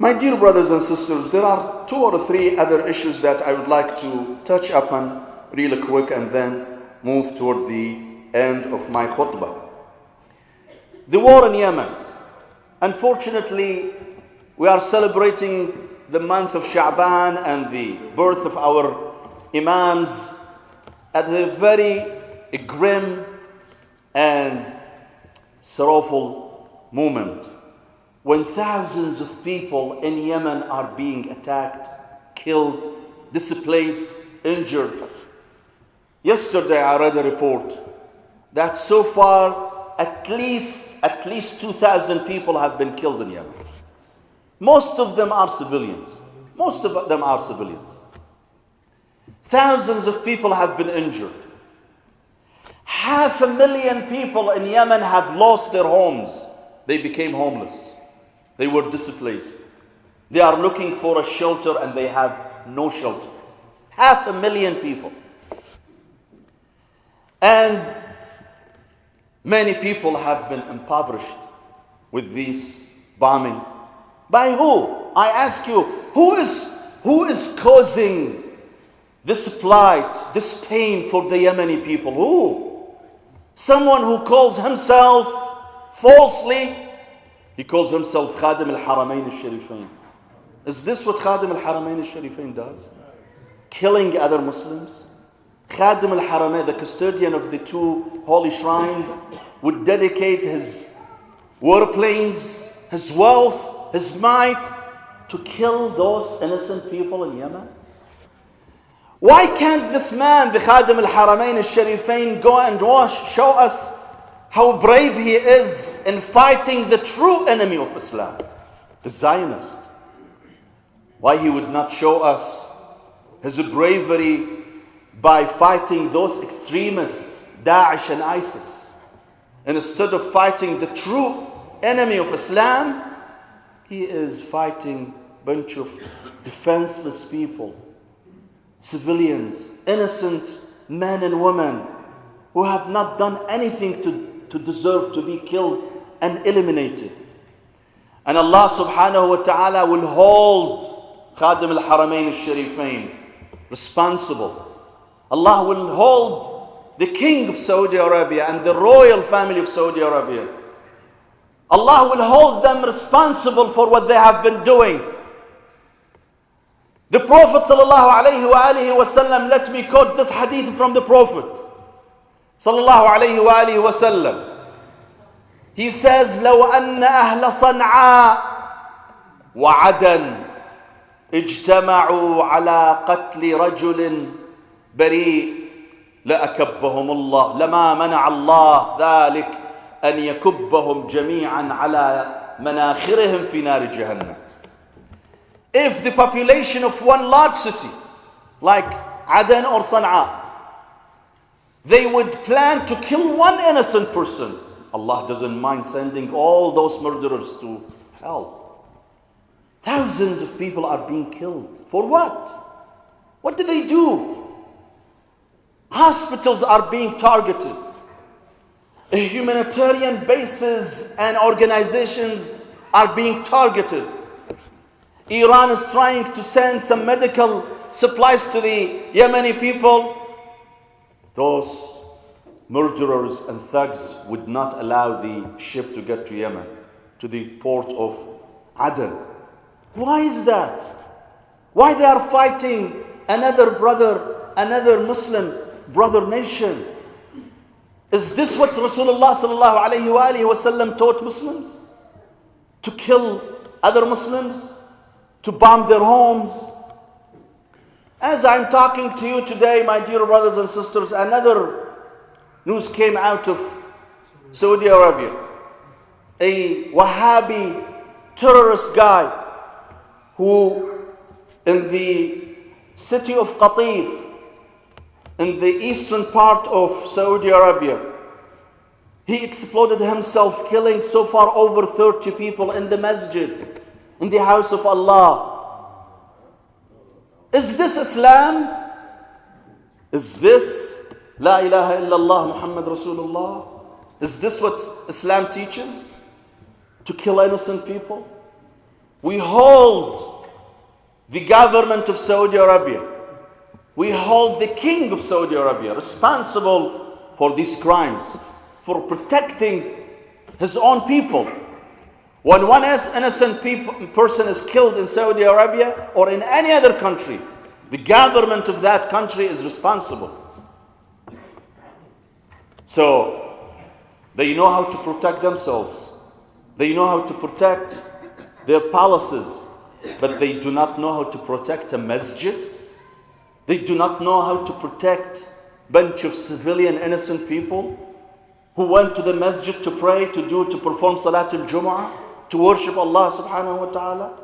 My dear brothers and sisters, there are 2 or 3 other issues that I would like to touch upon really quick and then move toward the end of my khutbah. The war in Yemen. Unfortunately, we are celebrating the month of Sha'ban and the birth of our Imams at a very grim and sorrowful moment when thousands of people in Yemen are being attacked, killed, displaced, injured. Yesterday I read a report that so far at least 2,000 people have been killed in Yemen. Most of them are civilians. Thousands of people have been injured. 500,000 people in Yemen have lost their homes. They became homeless. They were displaced. They are looking for a shelter and they have no shelter. 500,000 people. And many people have been impoverished with this bombing. By who? I ask you, who is causing this plight, this pain for the Yemeni people? Who? Someone who calls himself falsely, he calls himself Khadim al-Haramain al-Sharifain. Is this what Khadim al-Haramain al-Sharifain does? Killing other Muslims? Khadim al-Haramain, the custodian of the 2 holy shrines, would dedicate his warplanes, his wealth, his might to kill those innocent people in Yemen? Why can't this man, the Khadim al-Haramain al-Sharifain, go and show us how brave he is in fighting the true enemy of Islam, the Zionist? Why he would not show us his bravery by fighting those extremists, Daesh and ISIS? And instead of fighting the true enemy of Islam, he is fighting a bunch of defenseless people, civilians, innocent men and women who have not done anything to deserve to be killed and eliminated. And Allah subhanahu wa ta'ala will hold Khadim al-Haramain al-Sharifain responsible. Allah will hold the king of Saudi Arabia and the royal family of Saudi Arabia. Allah will hold them responsible for what they have been doing. The Prophet sallallahu alayhi wa sallam, let me quote this hadith from the Prophet sallallahu alayhi wa sallam. He says, لو أن أهل صنعاء وعدن اجتمعوا على قتل رجل بريء لأكبهم الله لما منع الله ذلك أن يكبهم جميعا على مناخرهم في نار جهنم. If the population of one large city like Aden or Sana'a, they would plan to kill one innocent person, Allah doesn't mind sending all those murderers to hell. Thousands of people are being killed. For what? What did they do? Hospitals are being targeted. Humanitarian bases and organizations are being targeted. Iran is trying to send some medical supplies to the Yemeni people. Those murderers and thugs would not allow the ship to get to Yemen, to the port of Aden. Why is that? Why they are fighting another brother, another Muslim brother nation? Is this what Rasulullah sallallahu alayhi wa sallam taught Muslims? To kill other Muslims? To bomb their homes? As I'm talking to you today, my dear brothers and sisters, another news came out of Saudi Arabia. A Wahhabi terrorist guy who in the city of Qatif, in the eastern part of Saudi Arabia, he exploded himself, killing so far over 30 people in the masjid, in the house of Allah. Is this Islam? Is this La ilaha illallah Muhammad Rasulullah? Is this what Islam teaches? To kill innocent people? We hold the government of Saudi Arabia, we hold the king of Saudi Arabia responsible for these crimes, for protecting his own people. When one innocent person is killed in Saudi Arabia or in any other country, the government of that country is responsible. So they know how to protect themselves. They know how to protect their palaces, but they do not know how to protect a masjid. They do not know how to protect a bunch of civilian innocent people who went to the masjid to pray, to perform Salat al-Jum'ah, to worship Allah subhanahu wa ta'ala.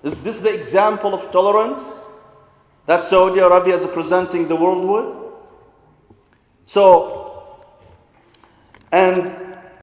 Is this the example of tolerance that Saudi Arabia is presenting the world with? So, and